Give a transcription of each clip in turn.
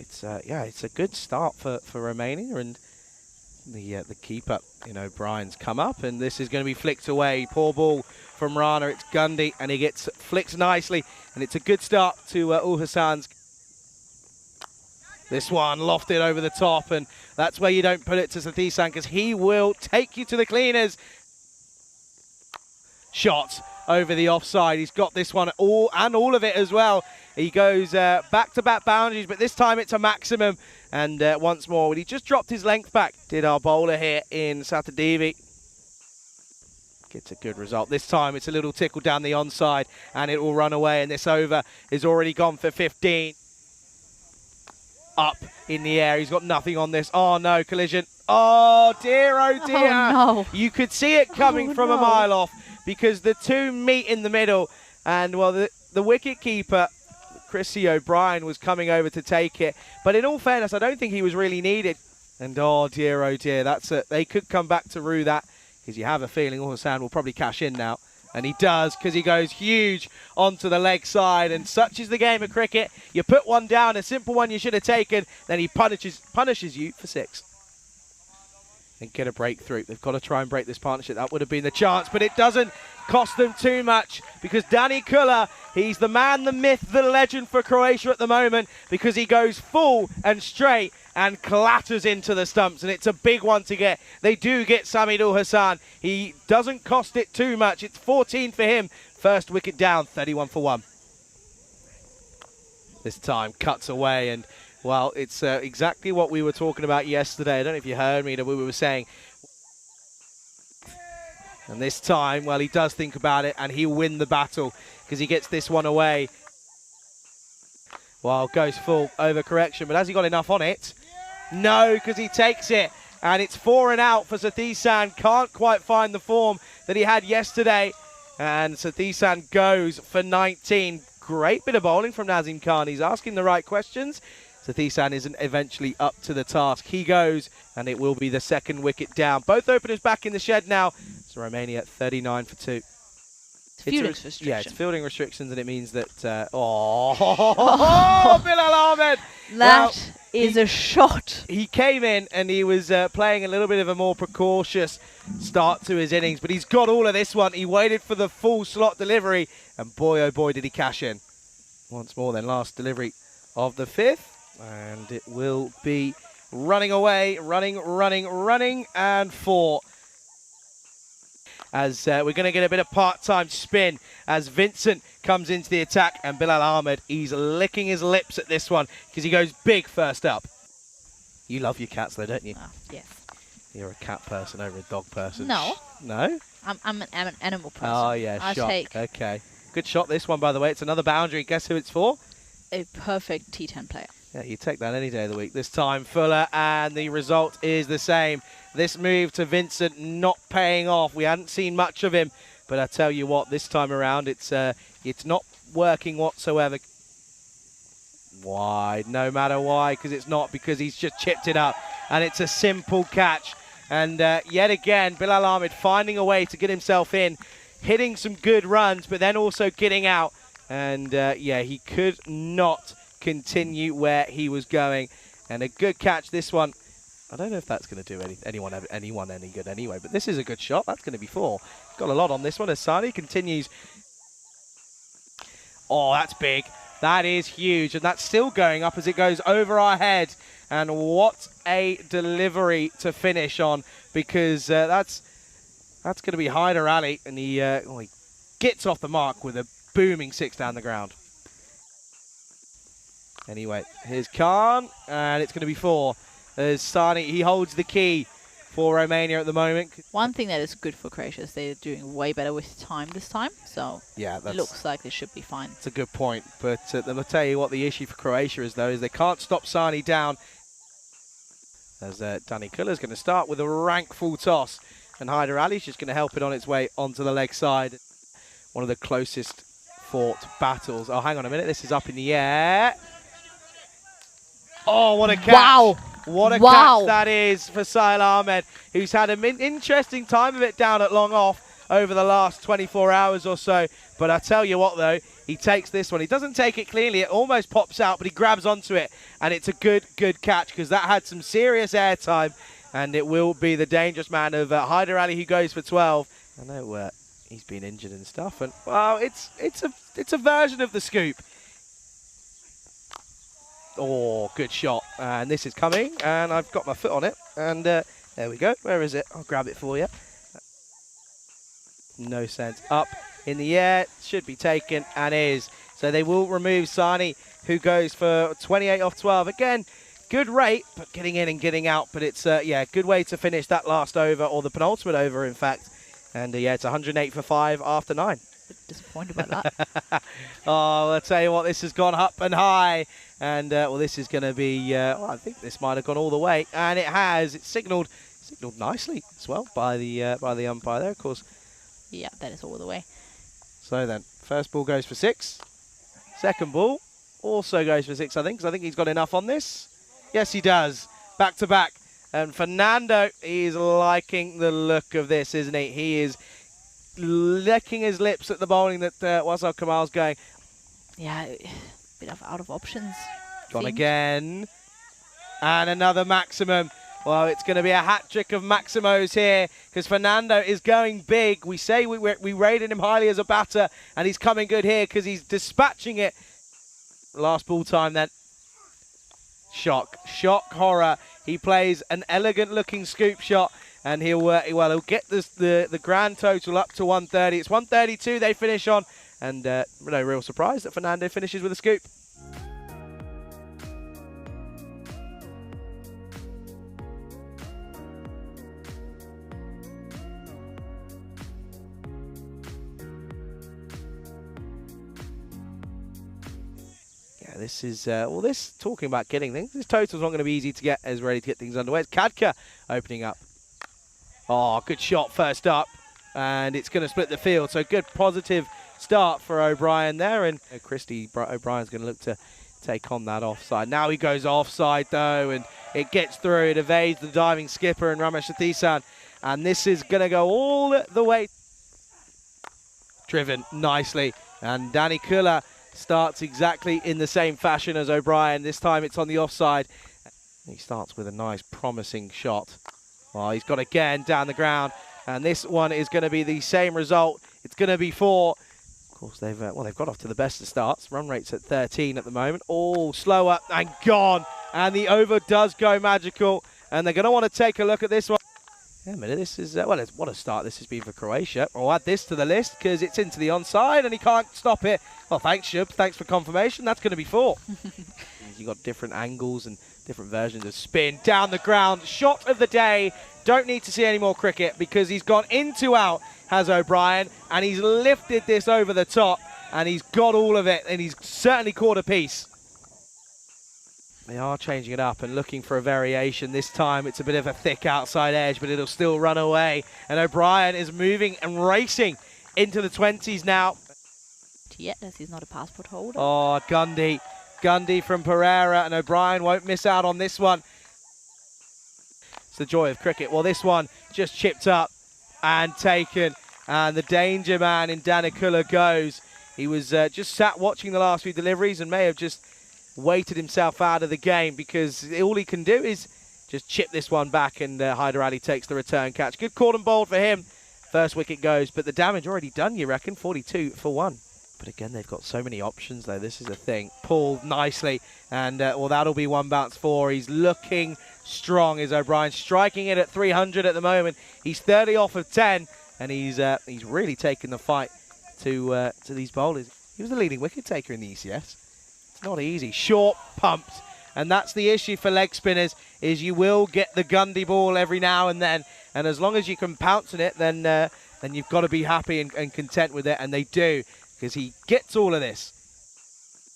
it's it's a good start for Romania, and the keeper, Brian's come up, and this is going to be flicked away. Poor ball from Rana. It's Gundy, and he gets flicked nicely, and it's a good start to Ul-Hassan's. This one lofted over the top, and that's where you don't put it to Sathisan, because he will take you to the cleaners. Shot over the offside. He's got this one all of it as well. He goes back-to-back boundaries, but this time it's a maximum. And once more, he just dropped his length back. Did our bowler here in Satadevi. Gets a good result. This time it's a little tickle down the onside, and it will run away, and this over is already gone for 15. Up in the air. He's got nothing on this. Oh, no, collision. Oh, dear, oh, dear. Oh, no. You could see it coming from a mile off, because the two meet in the middle. And, well, the wicket keeper, Chrissy O'Brien, was coming over to take it. But in all fairness, I don't think he was really needed. And, oh, dear, that's it. They could come back to rue that, because you have a feeling Ul-Hassan will probably cash in now. And he does, because he goes huge onto the leg side. And such is the game of cricket. You put one down, a simple one you should have taken, then he punishes you for 6. And get a breakthrough. They've got to try and break this partnership. That would have been the chance, but it doesn't cost them too much, because Danny Kula, he's the man, the myth, the legend for Croatia at the moment, because he goes full and straight and clatters into the stumps, and it's a big one to get. They do get Samid Ul-Hassan. He doesn't cost it too much. It's 14 for him. First wicket down, 31 for 1. This time cuts away, and well, it's exactly what we were talking about yesterday. I don't know if you heard me, that we were saying. And this time, well, he does think about it, and he'll win the battle, because he gets this one away. Well, goes full over correction, but has he got enough on it? No, because he takes it, and it's 4 and out for Sathisan. Can't quite find the form that he had yesterday, and Sathisan goes for 19. Great bit of bowling from Nazim Khan. He's asking the right questions. Sathisan isn't eventually up to the task. He goes, and it will be the second wicket down. Both openers back in the shed now. So Romania 39 for 2. Fielding restrictions. Yeah, it's fielding restrictions, and it means that... Bilal Ahmed! That is a shot. He came in, and he was playing a little bit of a more precautious start to his innings, but he's got all of this one. He waited for the full slot delivery, and boy, oh boy, did he cash in. Once more then, last delivery of the 5th, and it will be running away, running, and 4. As we're going to get a bit of part-time spin as Vincent comes into the attack, and Bilal Ahmed, he's licking his lips at this one, because he goes big first up. You love your cats though, don't you? Oh, yes. You're a cat person over a dog person. No. No? I'm an animal person. Oh, yeah, shot. Okay. Good shot, this one, by the way. It's another boundary. Guess who it's for? A perfect T10 player. Yeah, you take that any day of the week. This time, Fuller, and the result is the same. This move to Vincent not paying off. We hadn't seen much of him, but I tell you what, this time around, it's not working whatsoever. Wide, no matter why, because it's not, because he's just chipped it up, and it's a simple catch. And yet again, Bilal Ahmed finding a way to get himself in, hitting some good runs, but then also getting out. And yeah, he could not continue where he was going. And a good catch, this one. I don't know if that's going to do anyone any good anyway, but this is a good shot. That's going to be 4. Got a lot on this one as Sani continues. Oh, that's big. That is huge, and that's still going up as it goes over our head. And what a delivery to finish on, because that's going to be Hyder Ali, and he gets off the mark with a booming 6 down the ground. Anyway, here's Khan, and it's going to be 4. As Sani, he holds the key for Romania at the moment. One thing that is good for Croatia is they're doing way better with time this time, so yeah, it looks like they should be fine. It's a good point, but I'll tell you what the issue for Croatia is, though, is they can't stop Sani down. As Danny Kuller's going to start with a rank full toss, and Hyder Ali's just going to help it on its way onto the leg side. One of the closest fought battles. Oh, hang on a minute, this is up in the air. Oh, what a catch. Wow. What a catch that is for Sahil Ahmed, who's had an interesting time of it down at long off over the last 24 hours or so. But I tell you what, though, He takes this one. He doesn't take it cleanly. It almost pops out, but he grabs onto it. And it's a good catch because that had some serious airtime. And it will be the dangerous man of Hyder Ali who goes for 12. I know he's been injured and stuff. And, well, it's a version of the scoop. Oh, good shot. And this is coming. And I've got my foot on it. And there we go. Where is it? I'll grab it for you. No sense. Up in the air, should be taken, and is. So they will remove Sani, who goes for 28 off 12. Again, good rate, but getting in and getting out. But it's, yeah, good way to finish that last over, or the penultimate over, in fact. And, yeah, it's 108 for 5 after 9. Disappointed about that. Oh, I'll tell you what, this has gone up and high. And, well, this is going to be, well, I think this might have gone all the way. And it has. It's signalled nicely as well by the umpire there, of course. Yeah, that is all the way. So then, first ball goes for 6. Second ball also goes for 6, I think, because I think he's got enough on this. Yes, he does. Back to back. And Fernando, he's liking the look of this, isn't he? He is licking his lips at the bowling that Wasal Kamal's going. Yeah, a bit of out of options. Gone again. And another maximum. Well, it's going to be a hat-trick of Maximos here because Fernando is going big. We say we rated him highly as a batter, and he's coming good here because he's dispatching it. Last ball time then. Shock, horror. He plays an elegant-looking scoop shot, and he'll get the grand total up to 130. It's 132 they finish on, and no real surprise that Fernando finishes with a scoop. This is, well, this, talking about getting things, this total's not going to be easy to get as ready to get things underway. It's Kadka opening up. Oh, good shot first up, and it's going to split the field. So good positive start for O'Brien there, and Christy O'Brien's going to look to take on that offside. Now he goes offside, though, and it gets through. It evades the diving skipper and Ramesh Satisan, and this is going to go all the way. Driven nicely, and Danny Kula starts exactly in the same fashion as O'Brien. This time it's on the offside. He starts with a nice promising shot. Well, he's got again down the ground, and this one is going to be the same result. It's going to be 4. Of course, they've got off to the best of starts. Run rate's at 13 at the moment. All slower and gone, and the over does go magical, and they're going to want to take a look at this one. Yeah, a minute, this is, well, what a start this has been for Croatia. I'll add this to the list because it's into the onside and he can't stop it. Well, thanks, Shub. Thanks for confirmation. That's going to be 4. You've got different angles and different versions of spin. Down the ground. Shot of the day. Don't need to see any more cricket because he's gone into out, has O'Brien, and he's lifted this over the top and he's got all of it and he's certainly caught a piece. They are changing it up and looking for a variation. This time it's a bit of a thick outside edge, but it'll still run away. And O'Brien is moving and racing into the 20s now. Yet, as he's not a passport holder. Oh, Gundy from Pereira, and O'Brien won't miss out on this one. It's the joy of cricket. Well, this one just chipped up and taken. And the danger man in Danikula goes. He was just sat watching the last few deliveries and may have just waited himself out of the game because all he can do is just chip this one back, and Hyder Ali takes the return catch. Good caught and bowled for him. First wicket goes, but the damage already done, you reckon? 42 for 1. But again, they've got so many options, though. This is a thing. Pulled nicely, and well, that'll be 1 bounce 4. He's looking strong, is O'Brien, striking it at 300 at the moment. He's 30 off of 10, and he's really taken the fight to these bowlers. He was the leading wicket taker in the ECS. Not easy. Short pumped, and that's the issue for leg spinners, is you will get the Gundy ball every now and then, and as long as you can pounce on it, then you've got to be happy and content with it, and they do, because he gets all of this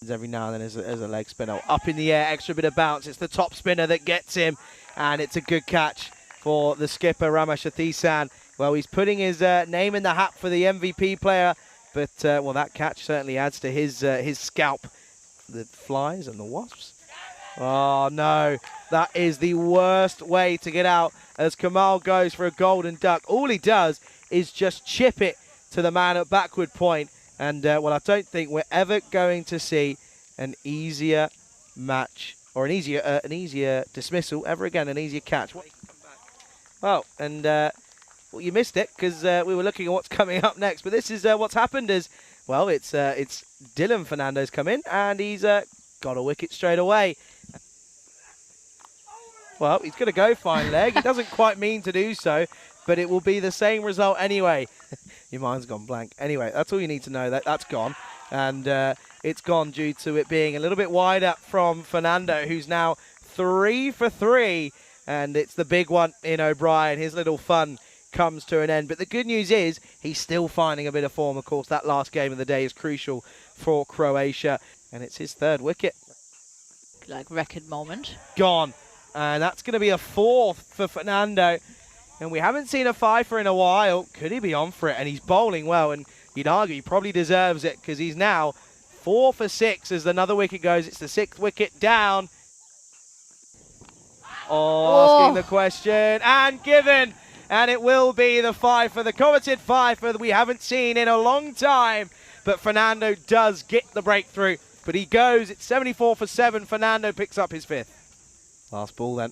every now and then as a leg spinner. Up in the air, extra bit of bounce. It's the top spinner that gets him, and it's a good catch for the skipper Ramesh Satisan. Well, he's putting his name in the hat for the MVP player, but well, that catch certainly adds to his scalp. The flies and the wasps. Oh no, that is the worst way to get out as Kamal goes for a golden duck. All he does is just chip it to the man at backward point, And, well, I don't think we're ever going to see an easier match or an easier dismissal ever again, an easier catch. Well, and well, you missed it because we were looking at what's coming up next. But this is what's happened is, well, it's Dylan Fernando's come in and he's got a wicket straight away. Well, he's going to go fine leg. He doesn't quite mean to do so, but it will be the same result anyway. Your mind's gone blank. Anyway, that's all you need to know. That's gone. And it's gone due to it being a little bit wider from Fernando, who's now 3 for 3. And it's the big one in O'Brien. His little fun comes to an end. But the good news is he's still finding a bit of form. Of course, that last game of the day is crucial for Croatia. And it's his 3rd wicket. Like record moment. Gone. And that's going to be a 4th for Fernando. And we haven't seen a 5-fer in a while. Could he be on for it? And he's bowling well. And you'd argue he probably deserves it because he's now 4 for 6 as another wicket goes. It's the 6th wicket down. Asking the question and given. And it will be the 5-fer, the coveted 5-fer that we haven't seen in a long time. But Fernando does get the breakthrough. But he goes. It's 74 for 7. Fernando picks up his 5th. Last ball then.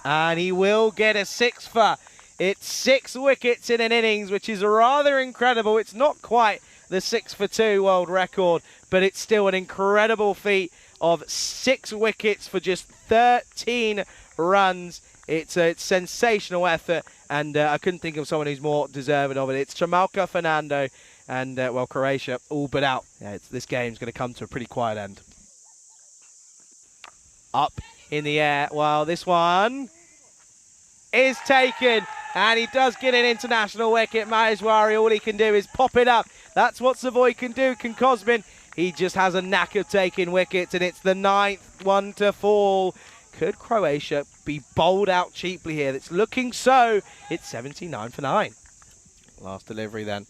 And he will get a 6-fer. It's 6 wickets in an innings, which is rather incredible. It's not quite the 6 for 2 world record, but it's still an incredible feat of 6 wickets for just 13 runs. It's a sensational effort, and I couldn't think of someone who's more deserving of it. It's Chamalka, Fernando, and, well, Croatia all but out. Yeah, this game's going to come to a pretty quiet end. Up in the air. Well, this one is taken, and he does get an international wicket. Maheshwari, all he can do is pop it up. That's what Savoy can do, can Cosmin. He just has a knack of taking wickets, and it's the 9th one to fall. Could Croatia be bowled out cheaply here? It's looking so. It's 79 for 9. Last delivery then,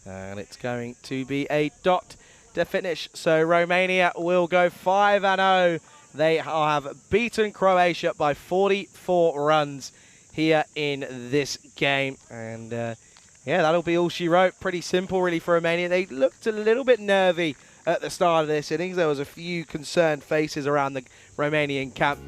and it's going to be a dot to finish. So Romania will go 5-0. They have beaten Croatia by 44 runs here in this game. And, yeah, that'll be all she wrote. Pretty simple, really, for Romania. They looked a little bit nervy at the start of this innings. There was a few concerned faces around the Romanian camp.